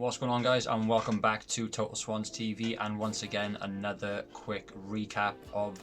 What's going on, guys, and welcome back to Total Swans TV, and once again another quick recap of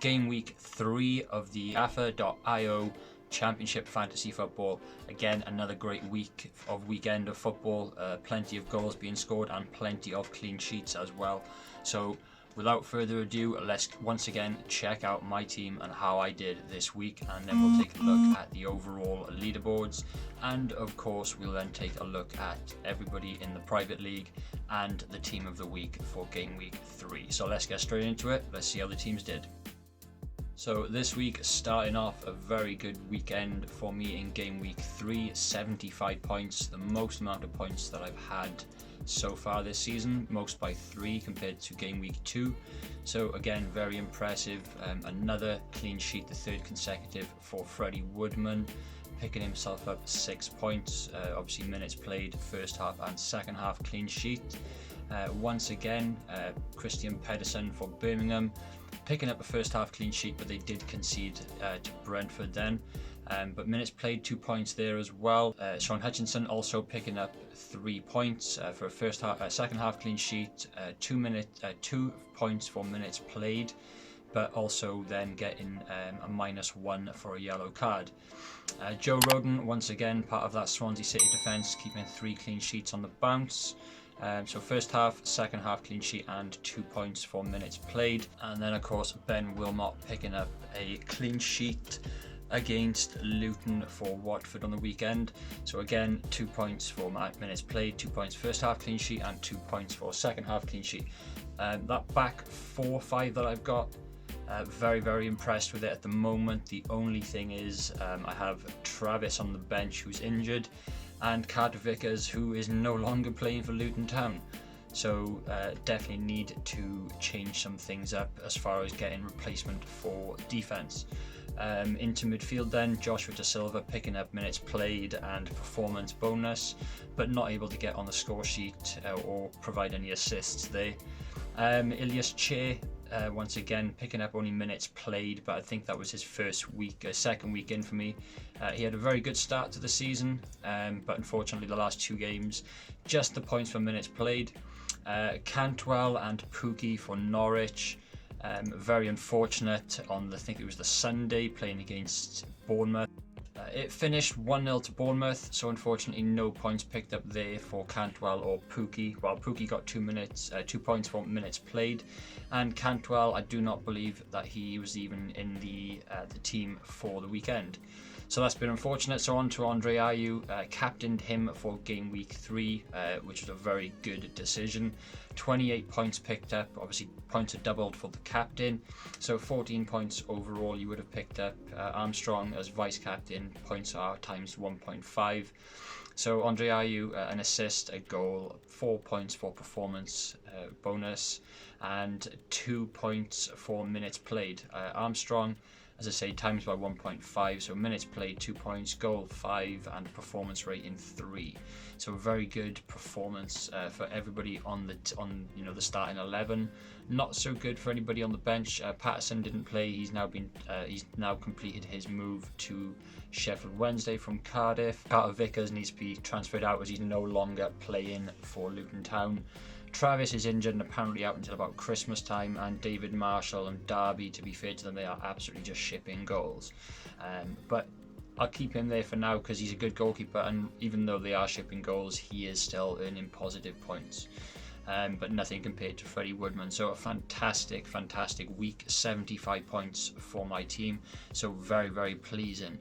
game week 3 of the AFA.io Championship Fantasy Football. Again, another great weekend of football, plenty of goals being scored and plenty of clean sheets as well. So without further ado, let's once again check out my team and how I did this week, and then we'll take a look at the overall leaderboards, and of course we'll then take a look at everybody in the private league and the team of the week for game week 3. So let's get straight into it. Let's see how the teams did. So this week, starting off a very good weekend for me in game week 3, 75 points, the most amount of points that I've had so far this season, most by 3 compared to game week 2. So again, very impressive. Another clean sheet, the third consecutive for Freddie Woodman, picking himself up 6 points. Obviously minutes played, first half and second half clean sheet. Once again, Christian Pedersen for Birmingham, picking up a first half clean sheet, but they did concede to Brentford then. But minutes played, 2 points there as well. Sean Hutchinson also picking up 3 points for a second half clean sheet, 2 points for minutes played, but also then getting a -1 for a yellow card. Joe Rodon, once again, part of that Swansea City defence, keeping 3 clean sheets on the bounce. So first half, second half clean sheet and 2 points for minutes played. And then of course Ben Wilmot picking up a clean sheet against Luton for Watford on the weekend. So again, 2 points for minutes played, 2 points first half clean sheet and 2 points for second half clean sheet. That back 4-5 that I've got, very impressed with it at the moment. The only thing is I have Travis on the bench who's injured, and Carter Vickers who is no longer playing for Luton Town. So definitely need to change some things up as far as getting replacement for defence. Into midfield then, Joshua to Silva picking up minutes played and performance bonus, but not able to get on the score sheet or provide any assists there. Ilias Che, once again picking up only minutes played, but I think that was his second week in for me. He had a very good start to the season, but unfortunately the last 2 games, just the points for minutes played. Cantwell and Pookie for Norwich. Very unfortunate on I think it was the Sunday, playing against Bournemouth. It finished 1-0 to Bournemouth, so unfortunately no points picked up there for Cantwell or Pookie. Well, Pookie got 2 points for minutes played, and Cantwell, I do not believe that he was even in the team for the weekend. So that's been unfortunate. So on to Andre Ayew, captained him for game week 3, which was a very good decision. 28 points picked up, obviously points are doubled for the captain, so 14 points overall you would have picked up. Armstrong as vice captain, points are times 1.5. So Andre Ayew, an assist, a goal, 4 points for performance bonus, and 2 points for minutes played. Armstrong, as I say, times by 1.5, so minutes played 2 points, goal 5, and performance rating 3. So a very good performance for everybody on the starting 11. Not so good for anybody on the bench. Patterson didn't play. He's now completed his move to Sheffield Wednesday from Cardiff. Carter Vickers needs to be transferred out as he's no longer playing for Luton Town. Travis is injured and apparently out until about Christmas time, and David Marshall and Derby, to be fair to them, they are absolutely just shipping goals. But I'll keep him there for now because he's a good goalkeeper, and even though they are shipping goals, he is still earning positive points. But nothing compared to Freddie Woodman. So a fantastic week, 75 points for my team. So very pleasing.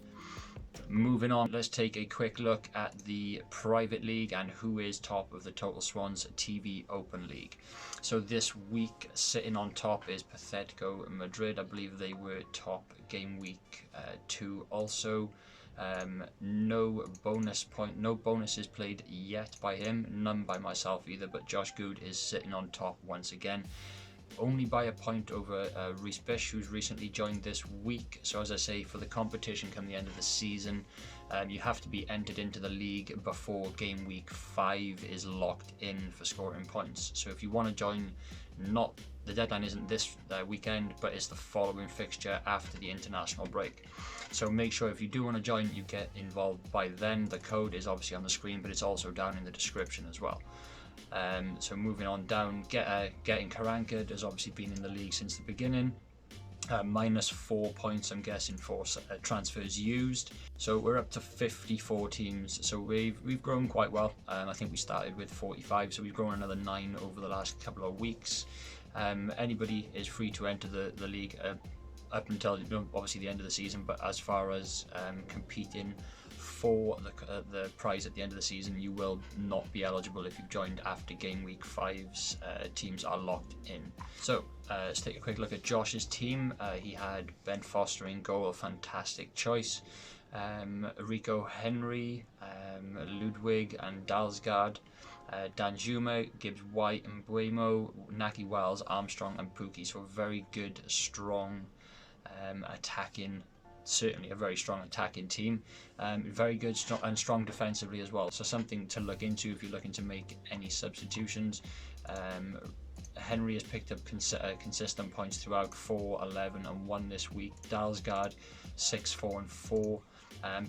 Moving on, let's take a quick look at the private league and who is top of the Total Swans TV Open League. So this week, sitting on top is Pathetico Madrid. I believe they were top game week 2 also. No bonuses played yet by him, none by myself either, but Josh Good is sitting on top once again, only by a point over Reece Bish, who's recently joined this week. So as I say, for the competition come the end of the season, you have to be entered into the league before game week 5 is locked in for scoring points. So if you want to join, the deadline isn't this weekend, but it's the following fixture after the international break. So make sure if you do want to join, you get involved by then. The code is obviously on the screen, but it's also down in the description as well. So moving on down, getting Karanka has obviously been in the league since the beginning. -4 points, I'm guessing, for transfers used. So we're up to 54 teams. So we've grown quite well. I think we started with 45, so we've grown another 9 over the last couple of weeks. Anybody is free to enter the league up until obviously the end of the season. But as far as competing for the prize at the end of the season, you will not be eligible if you've joined after game week 5's teams are locked in. So let's take a quick look at Josh's team. He had Ben Foster in goal, a fantastic choice. Rico Henry, Ludwig and Dalsgaard, Danjuma, Gibbs White and Buemo, Naki Wells, Armstrong and Pookie. So a very good, strong attacking, certainly a very strong attacking team. Very good and strong defensively as well. So something to look into if you're looking to make any substitutions. Henry has picked up consistent points throughout, 4, 11 and 1 this week. Dalsgaard 6, 4 and 4.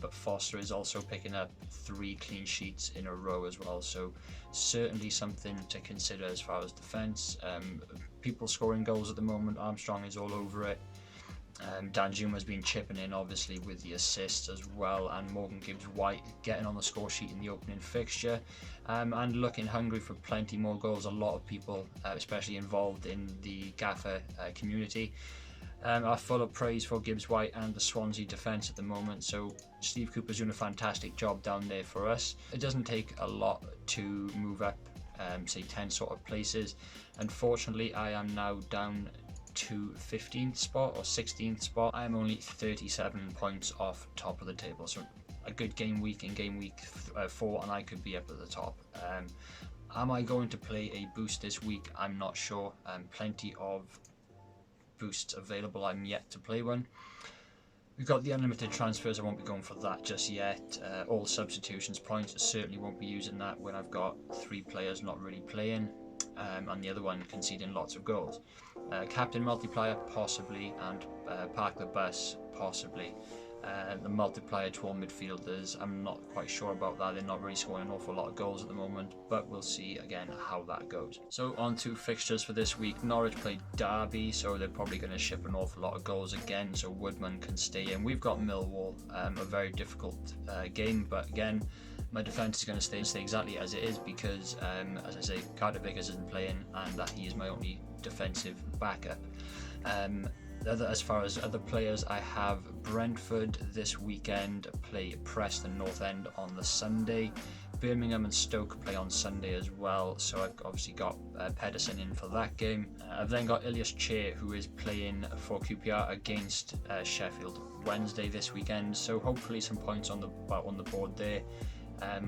But Foster is also picking up 3 clean sheets in a row as well. So certainly something to consider as far as defence. People scoring goals at the moment. Armstrong is all over it. Danjuma has been chipping in obviously with the assists as well, and Morgan Gibbs White getting on the score sheet in the opening fixture, and looking hungry for plenty more goals. A lot of people, especially involved in the Gaffer community, are full of praise for Gibbs White and the Swansea defence at the moment. So Steve Cooper's doing a fantastic job down there for us. It doesn't take a lot to move up, say 10 sort of places. Unfortunately, I am now down to 15th spot or 16th spot. I'm only 37 points off top of the table, so a good game week in game week 4 and I could be up at the top. Am I going to play a boost this week? I'm not sure. Plenty of boosts available. I'm yet to play one. We've got the unlimited transfers. I won't be going for that just yet. All substitutions points, certainly won't be using that when I've got 3 players not really playing, and the other one conceding lots of goals. Captain multiplier possibly, and park the bus possibly. The multiplier to all midfielders, I'm not quite sure about that. They're not really scoring an awful lot of goals at the moment, but we'll see again how that goes. So on to fixtures for this week. Norwich played Derby, so they're probably going to ship an awful lot of goals again, so Woodman can stay in. We've got Millwall, a very difficult game, but again, my defence is going to stay exactly as it is because, as I say, Carter Vickers isn't playing, and that he is my only defensive backup. As far as other players, I have Brentford this weekend play Preston North End on the Sunday. Birmingham and Stoke play on Sunday as well, so I've obviously got Pedersen in for that game. I've then got Ilias Chair, who is playing for QPR against Sheffield Wednesday this weekend, so hopefully some points on the board there.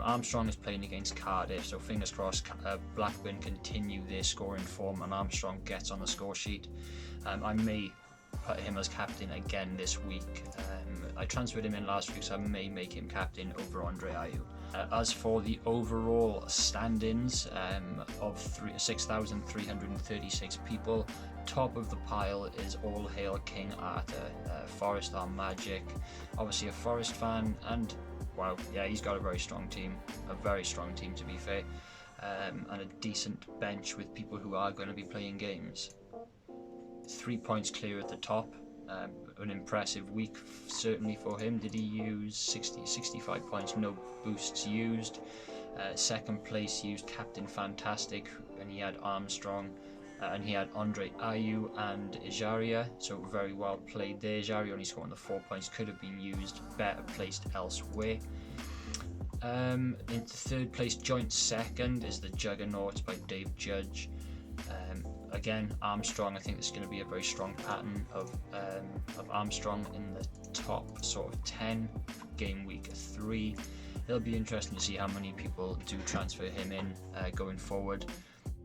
Armstrong is playing against Cardiff, so fingers crossed Blackburn continue their scoring form and Armstrong gets on the score sheet. I may put him as captain again this week. I transferred him in last week, so I may make him captain over Andre Ayew. As for the overall standings of 6,336 people, top of the pile is All Hail King Arthur. Forest are magic. Obviously a Forest fan, and wow, yeah, he's got a very strong team to be fair, and a decent bench with people who are going to be playing games. 3 points clear at the top. An impressive week certainly for him. Did he use 65 points, no boosts used. Second place used Captain Fantastic, and he had Armstrong, and he had Andre Ayew and Ejaria, so very well played there. Ejaria only scoring the 4 points, could have been used, better placed elsewhere. In third place, joint second, is the Juggernauts by Dave Judge. Again, Armstrong, I think this is going to be a very strong pattern of Armstrong in the top sort of 10, game week 3. It'll be interesting to see how many people do transfer him in going forward.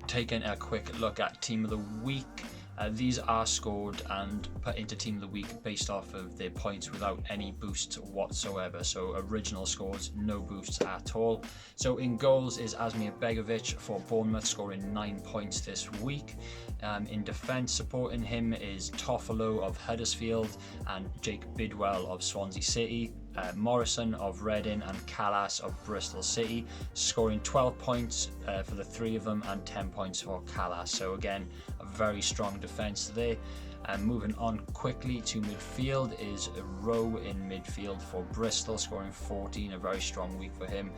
Taking a quick look at Team of the Week. These are scored and put into Team of the Week based off of their points without any boosts whatsoever. So original scores, no boosts at all. So in goals is Asmir Begovic for Bournemouth, scoring 9 points this week. In defence, supporting him is Toffolo of Huddersfield and Jake Bidwell of Swansea City. Morrison of Reading and Callas of Bristol City, scoring 12 points for the three of them and 10 points for Callas. So again, a very strong defence there. And moving on quickly to midfield is Rowe in midfield for Bristol, scoring 14, a very strong week for him.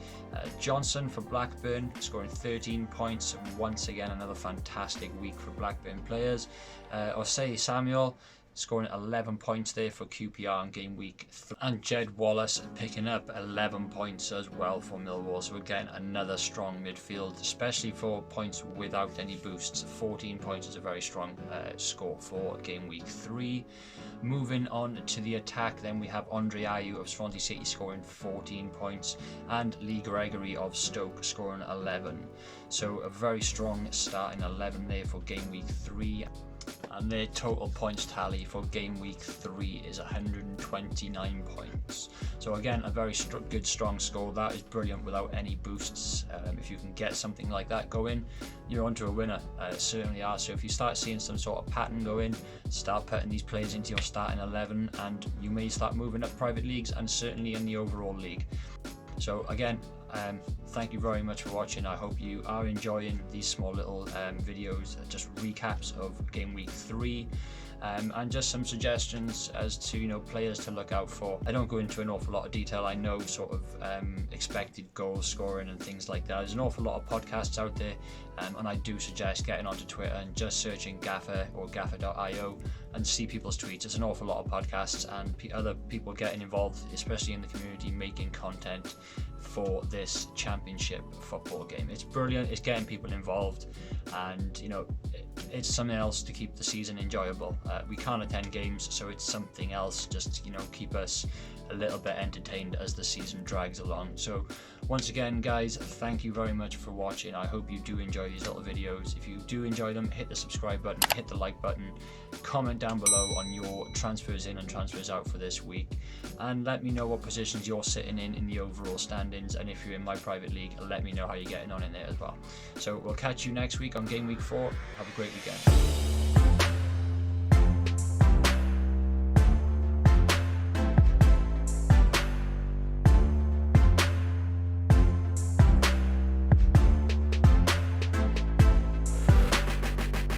Johnson for Blackburn, scoring 13 points. Once again, another fantastic week for Blackburn players. Osei Samuel scoring 11 points there for QPR in game week 3. And Jed Wallace picking up 11 points as well for Millwall. So again, another strong midfield, especially for points without any boosts. 14 points is a very strong score for game week 3. Moving on to the attack, then we have Andre Ayew of Swansea City scoring 14 points and Lee Gregory of Stoke scoring 11. So a very strong starting 11 there for game week 3. And their total points tally for game week 3 is 129 points. So again, a very good strong score. That is brilliant without any boosts. If you can get something like that going, you're onto a winner. Certainly are. So if you start seeing some sort of pattern going, start putting these players into your starting 11, and you may start moving up private leagues and certainly in the overall league. So again, thank you very much for watching. I hope you are enjoying these small little videos, just recaps of game week 3, and just some suggestions as to players to look out for. I don't go into an awful lot of detail. I know sort of expected goal scoring and things like that. There's an awful lot of podcasts out there, and I do suggest getting onto Twitter and just searching Gaffer or Gaffer.io and see people's tweets. There's an awful lot of podcasts and other people getting involved, especially in the community, making content for this championship football game. It's brilliant. It's getting people involved, and it's something else to keep the season enjoyable. We can't attend games, so it's something else just keep us a little bit entertained as the season drags along. So once again, guys, thank you very much for watching. I hope you do enjoy these little videos. If you do enjoy them, hit the subscribe button, hit the like button, comment down below on your transfers in and transfers out for this week, and let me know what positions you're sitting in the overall standings. And if you're in my private league, let me know how you're getting on in there as well. So we'll catch you next week on game week 4. Have a great weekend.